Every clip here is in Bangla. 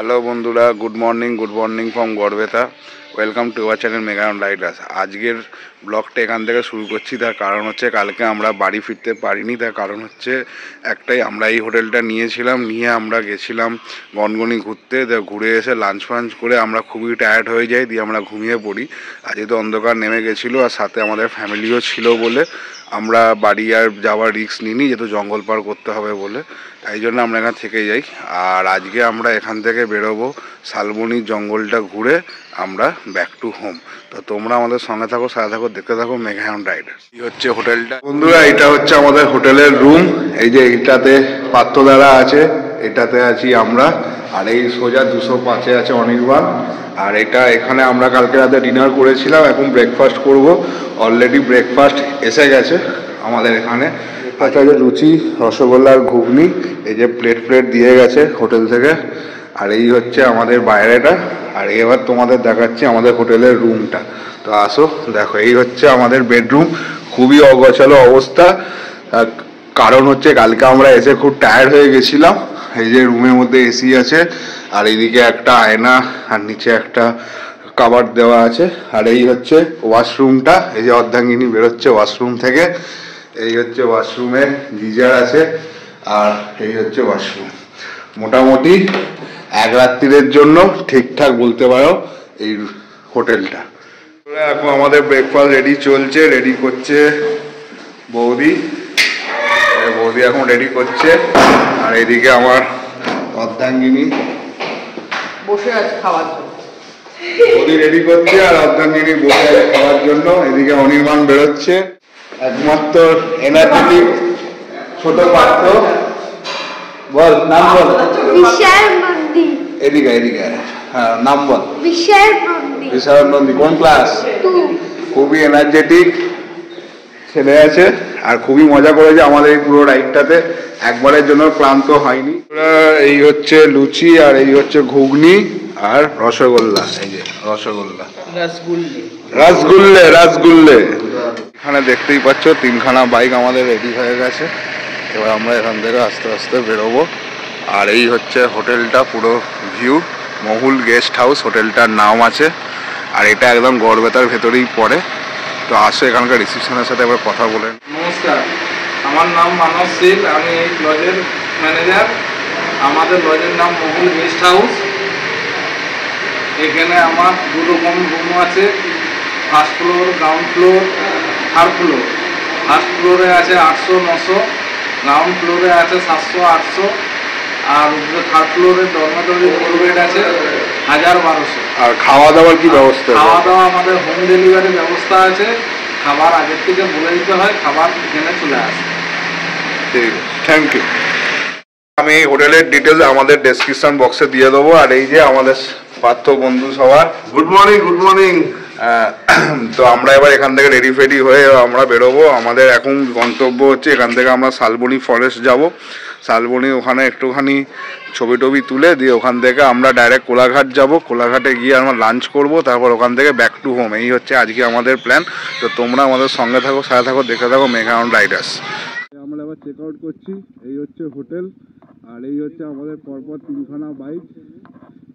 হ্যালো বন্ধুরা, good morning from Garbeta. Welcome to our channel মেঘায়ন রাইডার্স। আজকের ব্লগটা এখান থেকে শুরু করছি। তার কারণ হচ্ছে কালকে আমরা বাড়ি ফিরতে পারিনি। তার কারণ হচ্ছে একটাই, আমরা এই হোটেলটা নিয়েছিলাম, নিয়ে আমরা গেছিলাম গনগনি ঘুরতে। ঘুরে এসে লাঞ্চ ফাঞ্চ করে আমরা খুবই টায়ার্ড হয়ে যাই, দিয়ে আমরা ঘুমিয়ে পড়ি। আর যেহেতু অন্ধকার নেমে গেছিলো আর সাথে আমাদের ফ্যামিলিও ছিল বলে আমরা বাড়ি আর যাওয়ার রিস্ক নিইনি, যেহেতু জঙ্গল পার করতে হবে বলে, তাই জন্য আমরা এখান থেকে যাই। আর আজকে আমরা এখান থেকে বেরোবো শালবনির জঙ্গলটা ঘুরে আমরা ব্যাক টু হোম। তো তোমরা আমাদের সঙ্গে থাকো, সাথে থাকো, দেখতে থাকো মেঘায়ন রাইডার্স। এই হচ্ছে হোটেলটা বন্ধুরা, এটা হচ্ছে আমাদের হোটেলের রুম। এই যে এইটাতে পাত্রদারা আছে, এটাতে আছি আমরা। আর এই সোজা 205-এ আছে অনির্বাণ। আর এটা এখানে আমরা কালকে রাতে ডিনার করেছিলাম, এখন ব্রেকফাস্ট করব। অলরেডি ব্রেকফাস্ট এসে গেছে আমাদের এখানে। আচ্ছা, যে লুচি, রসগোল্লা আর ঘুগনি, এই যে প্লেট দিয়ে গেছে হোটেল থেকে। আর এই হচ্ছে আমাদের বাইরেটা। আর এবার তোমাদের দেখাচ্ছি আমাদের হোটেলের রুমটা। তো আসো দেখো, এই হচ্ছে আমাদের বেডরুম। খুবই অগোছালো অবস্থা, কারণ হচ্ছে কালকে আমরা এসে খুব টায়ার্ড হয়ে গেছিলাম। এই যে রুমের মধ্যে এসি আছে, আর এইদিকে একটা আয়না, আর নিচে একটা কাভার দেওয়া আছে। আর এই হচ্ছে ওয়াশরুমটা, এই যে অর্ধাঙ্গিনী বেরোচ্ছে ওয়াশরুম থেকে। এই হচ্ছে ওয়াশরুমে গিজার আছে, আর এই হচ্ছে ওয়াশরুম। মোটামুটি এক রাত্রির জন্য ঠিকঠাক বলতে পারো এই হোটেলটা। এখন আমাদের ব্রেকফাস্ট রেডি চলছে, রেডি করছে বৌদি। বৌদি এখন রেডি করছে। আর এদিকে আমার অর্ধাঙ্গিনী বসে আছে খাওয়ার জন্য। বৌদি রেডি করছে আর অর্ধাঙ্গিনী বসে আছে খাওয়ার জন্য। এদিকে অনির্বাণ বেরোচ্ছে, একমাত্র এনার্জেটিক ছোট পাত্র। বল নাম বল। বিশাল নন্দী। এদিকে এদিকে, হ্যাঁ নাম বল। বিশাল নন্দী। বিশাল নন্দী কোন ক্লাস? 2। খুবই এনার্জেটিক ছেলে আছে, আর খুবই মজা করেছে আমাদের এই পুরো রাইডটাতে। একবারের জন্য ক্লান্ত হয়নি। এই হচ্ছে লুচি, আর এই হচ্ছে ঘুগনি, আর রসগোল্লা। এই যে রসগোল্লা, রসগুল্লে। এখানে দেখতেই পাচ্ছ 3খানা বাইক আমাদের রেডি হয়ে গেছে। এবার আমরা এখান থেকে আস্তে আস্তে বেরোবো। আর এই হচ্ছে হোটেলটা পুরো ভিউ, মহুল গেস্ট হাউস হোটেলটার নাম আছে। আর এটা একদম গড়বেতার ভেতরেই পড়ে। তো আসো এখানকার রিসেপশনের সাথে এবার কথা বলেন। নমস্কার, আমার নাম মানস শীল, আমি এই লজের ম্যানেজার। আমাদের লজের নাম মহুল গেস্ট হাউস। এখানে আমার 2 রকম রুম আছে, first floor, ground floor, third floor. First ফ্লোরে আছে 800-900, গ্রাউন্ড ফ্লোরে আছে 700-800, আর থার্ড ফ্লোরে ডরমেটরি 4 বেড আছে 1000-1200। আর খাওয়া দাওয়ার কি ব্যবস্থা? খাওয়া দাওয়া আমাদের হোম ডেলিভারি ব্যবস্থা আছে। খাবার আগের থেকে বলে দিতে হয়, খাবার এখানে চলে আসে। ঠিক আছে, থ্যাংক ইউ। আমি এই হোটেলের ডিটেলস আমাদের ডেসক্রিপশন বক্সে দিয়ে দেবো। আর এই যে আমাদের পার্থ বন্ধু সবার গুড মর্নিং। তো আমরা এবার এখান থেকে রেডি ফেডি হয়ে আমরা বেরোবো। আমাদের এখন গন্তব্য হচ্ছে এখান থেকে আমরা শালবনি ফরেস্ট যাব। শালবনি ওখানে একটুখানি ছবি টবি তুলে দিয়ে ওখান থেকে আমরা ডাইরেক্ট কোলাঘাট যাব। কোলাঘাটে গিয়ে আমরা লাঞ্চ করব, তারপর ওখান থেকে ব্যাক টু হোম। এই হচ্ছে আজকে আমাদের প্ল্যান। তো তোমরা আমাদের সঙ্গে থাকো, সাথে থাকো, দেখে থাকো মেঘায়ন রাইডার্স। আমরা এবার চেক আউট করছি। এই হচ্ছে হোটেল, আর এই হচ্ছে আমাদের পরপর 3খানা বাইক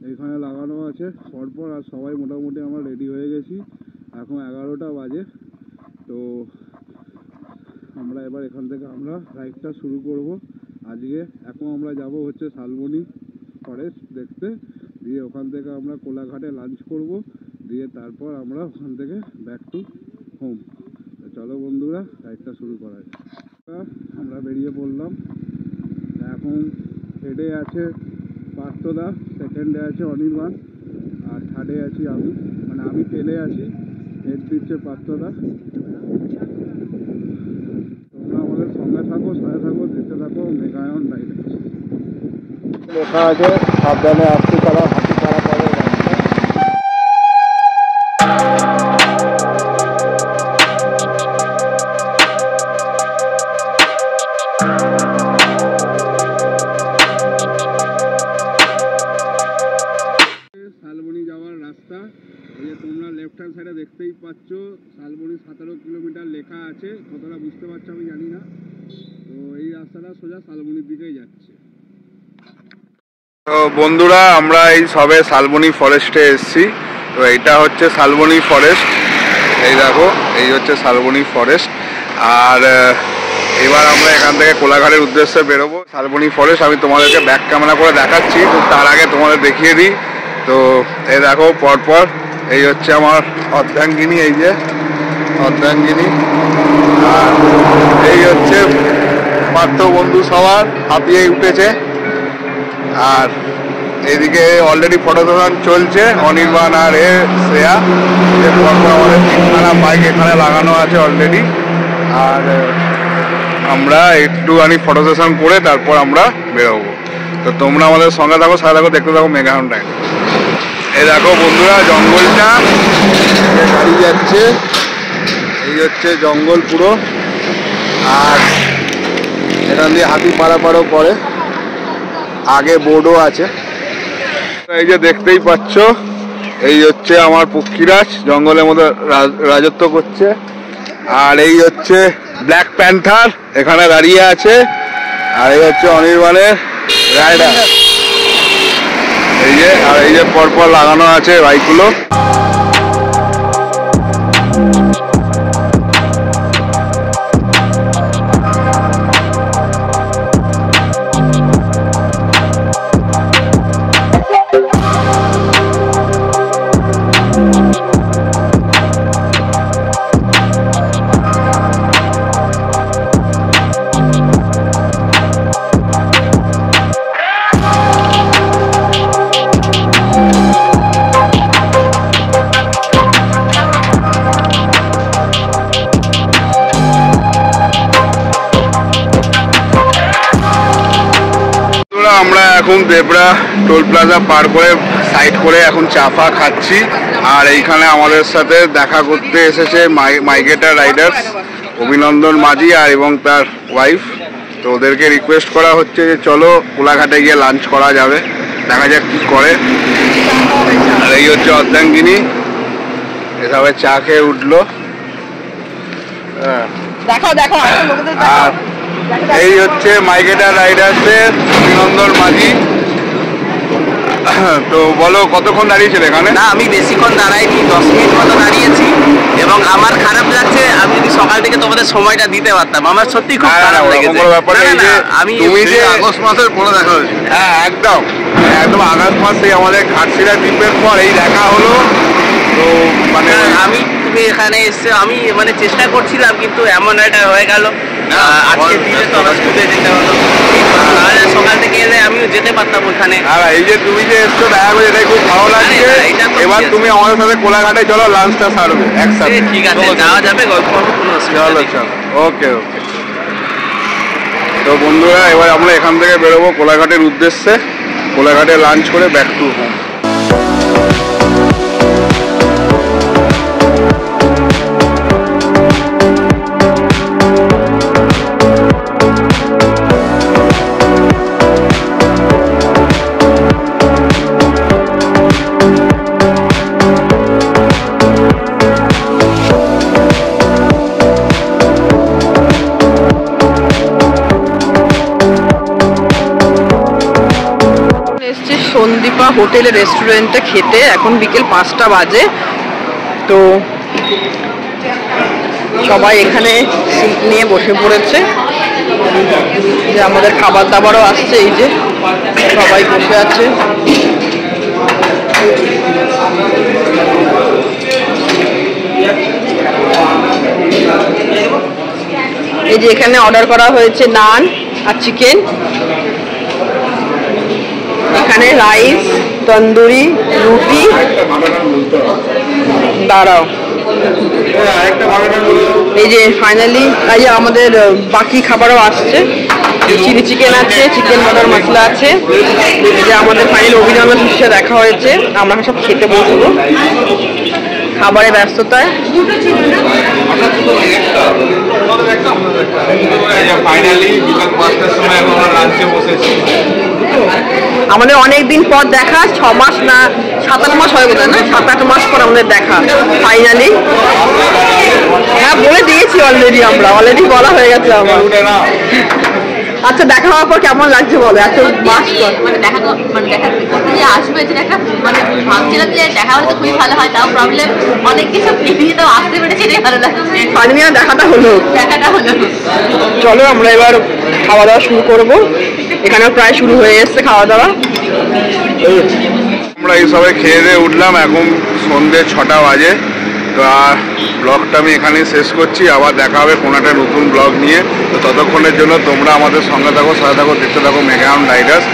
এইখানে লাগানো আছে পরপর। আর সবাই মোটামুটি আমরা রেডি হয়ে গেছি। এখন 11টা বাজে। তো আমরা এবার এখান থেকে আমরা রাইডটা শুরু করব আজকে। এখন আমরা যাব হচ্ছে শালবনি ফরেস্ট দেখতে, দিয়ে ওখান থেকে আমরা কোলাঘাটে লাঞ্চ করব, দিয়ে তারপর আমরা ওখান থেকে ব্যাক টু হোম। চলো বন্ধুরা, রাইডটা শুরু করা যায়। আমরা বেরিয়ে পড়লাম। এখন হেডে আছে পার্থদা, সেকেন্ডে আছে অনির্বাণ, আর থার্ডে আছি আমি। মানে আমি তেলে আছি, হেড দিচ্ছে পার্থদা। তোমরা আমাদের সঙ্গে থাকো, সাথে থাকো, দেখতে থাকো মেঘায়ন রাইডার্স। লেখা আছে সাবধানে আসতে, তারা হাতি তারা পাবে। শালবনি যাওয়ার রাস্তা, এই যে তোমরা লেফট হ্যান্ড সাইডে দেখতেই পাচ্ছ শালবনি 17 কিলোমিটার লেখা আছে। কতটা বুঝতে পারছো আমি জানি না। তো এই রাস্তাটা সোজা শালবনির দিকেই যাচ্ছে। তো বন্ধুরা, আমরা এই সবে শালবনী ফরেস্টে এসেছি। তো এইটা হচ্ছে শালবনী ফরেস্ট, এই দেখো, এই হচ্ছে শালবনী ফরেস্ট। আর এবার আমরা এখান থেকে কোলাঘাটের উদ্দেশ্যে বেরোবো। শালবনী ফরেস্ট আমি তোমাদেরকে ব্যাক ক্যামেরা করে দেখাচ্ছি, তো তার আগে তোমাদের দেখিয়ে দিই। তো এই দেখো পরপর, এই হচ্ছে আমার অর্ধাঙ্গিনী, এই যে অর্ধাঙ্গিনী, আর এই হচ্ছে পার্থ বন্ধু সবার হাঁপিয়ে উঠেছে। আর এদিকে অলরেডি ফটো সেশন চলছে, অনির্বাণ আর শ্রেয়া। পরপর আমাদের 3খানা বাইক এখানে লাগানো আছে অলরেডি। আর আমরা একটুখানি ফটো সেশন করে তারপর আমরা বেরোবো। তো তোমরা আমাদের সঙ্গে থাকো, সাথে থাকো, দেখতে থাকো মেগাহন্ড রাইড। এই দেখো বন্ধুরা, জঙ্গলটা গাড়ি যাচ্ছে, এই হচ্ছে জঙ্গল পুরো। আর এখান দিয়ে হাতি পাড়াপাড়ও করে, আগে বোর্ডও আছে। এই যে দেখতেই পাচ্ছ, এই হচ্ছে আমার পক্ষীরাজ জঙ্গলের মধ্যে রাজত্ব করছে। আর এই হচ্ছে ব্ল্যাক প্যান্থার এখানে দাঁড়িয়ে আছে। আর এই হচ্ছে অনির্বাণের রাইডার, এই যে। আর এই যে পরপর লাগানো আছে বাইকগুলো। আমরা এখন দেবরা টোল প্লাজা পার করে সাইড করে এখন চাপা খাচ্ছি। আর এইখানে আমাদের সাথে দেখা করতে এসেছে মাইগেটার রাইডার্স অভিনন্দন মাঝি আর এবং তার ওয়াইফ। তো ওদেরকে রিকোয়েস্ট করা হচ্ছে যে চলো কোলাঘাটে গিয়ে লাঞ্চ করা যাবে, দেখা যাক কী করে। আর এই হচ্ছে অর্ধাঙ্গিনী, এসবে চা খেয়ে উঠলো। আর এই হচ্ছে মাইগেটার রাইডার্সের অভিনন্দন মাঝি। তো বলো, কতক্ষণ দাঁড়িয়েছিল এখানে? না, আমি বেশিক্ষণ দাঁড়াইনি, 10 মিনিট মতো দাঁড়িয়েছি। এবং আমার খারাপ লাগছে, আমি যদি সকাল থেকে তোমাদের সময়টা দিতে পারতাম। আমার সত্যি খুব খারাপ লেগেছে। আমি তুমি যে আগস্ট মাসের পরে দেখা হয়েছে। হ্যাঁ, একদম একদম আগস্ট মাসে আমাদের ঘাটশিলা ট্রিপের পর এই দেখা হলো। তো মানে আমি, তুমি এখানে এসছো, আমি মানে চেষ্টা করছিলাম, কিন্তু এমন একটা হয়ে গেল। আজকে দিলে তো আমার স্কুলে যেতে হলো, সকাল থেকে এলে আমিও যেতে পারতাম ওখানে। আর এই যে তুমি যে এসছো দেখা করে, এটাই খুব ভালো লাগছে। এবার তুমি আমাদের সাথে কোলাঘাটে চলো, লাঞ্চটা সারবে একসাথে। ঠিক আছে, যাওয়া যাবে, গল্প করবো, কোনো অসুবিধা নেই। চলো, ওকে ওকে। তো বন্ধুরা, এবার আমরা এখান থেকে বেরোবো কোলাঘাটের উদ্দেশ্যে, কোলাঘাটে লাঞ্চ করে ব্যাক টু হোম। সন্দীপা হোটেলে রেস্টুরেন্টে খেতে। এখন বিকেল 5টা বাজে। তো সবাই এখানে সিট নিয়ে বসে পড়েছে, যে আমাদের খাবার দাবারও আসছে, এই যে সবাই বসে আছে। এই যে এখানে অর্ডার করা হয়েছে নান আর চিকেন, এখানে রাইস, তন্দুরি, রুটি। দাঁড়াও, এই যে ফাইনালি এই যে আমাদের বাকি খাবারও আসছে। চিলি চিকেন আছে, চিকেন বাটার মশলা আছে। যে আমাদের ফাইনালি অভিনন্দন সাথে দেখা হয়েছে, আমরা সব খেতে বসবো। খাবারের ব্যস্ততায় আমাদের অনেকদিন পর দেখা, 6 মাস না 7-8 মাস হয়ে গেছে না, 7-8 মাস পর আমাদের দেখা ফাইনালি। হ্যাঁ, বলে দিয়েছি অলরেডি, আমরা অলরেডি বলা হয়ে গেছে আমার। আচ্ছা, দেখা হওয়ার পর কেমন লাগছে বলো? এত মাস পর মানে দেখা করতে যে আসবে যেটা একটা মানে ভাবছিলাম যে দেখা হলে তো খুবই ভালো হয়, তাও প্রবলেম অনেক কিছু পেরিয়ে তো আসতে পেরেছি, এটাই ভালো লাগছে। ফাইনালি দেখাটা হলো। চলো আমরা এবার খাওয়া দাওয়া শুরু করব। এখানেও প্রায় শুরু হয়ে এসছে খাওয়া দাওয়া। আমরা এই সবাই খেয়ে দিয়ে উঠলাম, এখন সন্ধ্যে 6টা বাজে। তো ব্লগটা আমি এখানেই শেষ করছি, আবার দেখা হবে কোনো একটা নতুন ব্লগ নিয়ে। তো ততক্ষণের জন্য তোমরা আমাদের সঙ্গে থাকো, সাথে থাকো, দেখতে থাকো মেগাউন্ড রাইডার্স।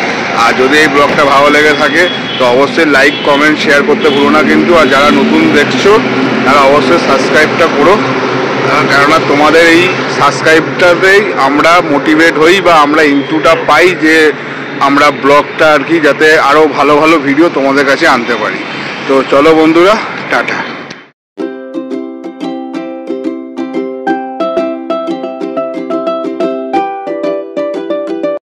আর যদি এই ব্লগটা ভালো লেগে থাকে তো অবশ্যই লাইক কমেন্ট শেয়ার করতে ভুলো না কিন্তু। আর যারা নতুন দেখছো তারা অবশ্যই সাবস্ক্রাইবটা করো, কেননা তোমাদের এই সাবস্ক্রাইবটাতেই আমরা মোটিভেট হই বা আমরা ইনপুটটা পাই যে আমরা ব্লগটা আর কি যাতে আরও ভালো ভালো ভিডিও তোমাদের কাছে আনতে পারি। তো চলো বন্ধুরা, টাটা।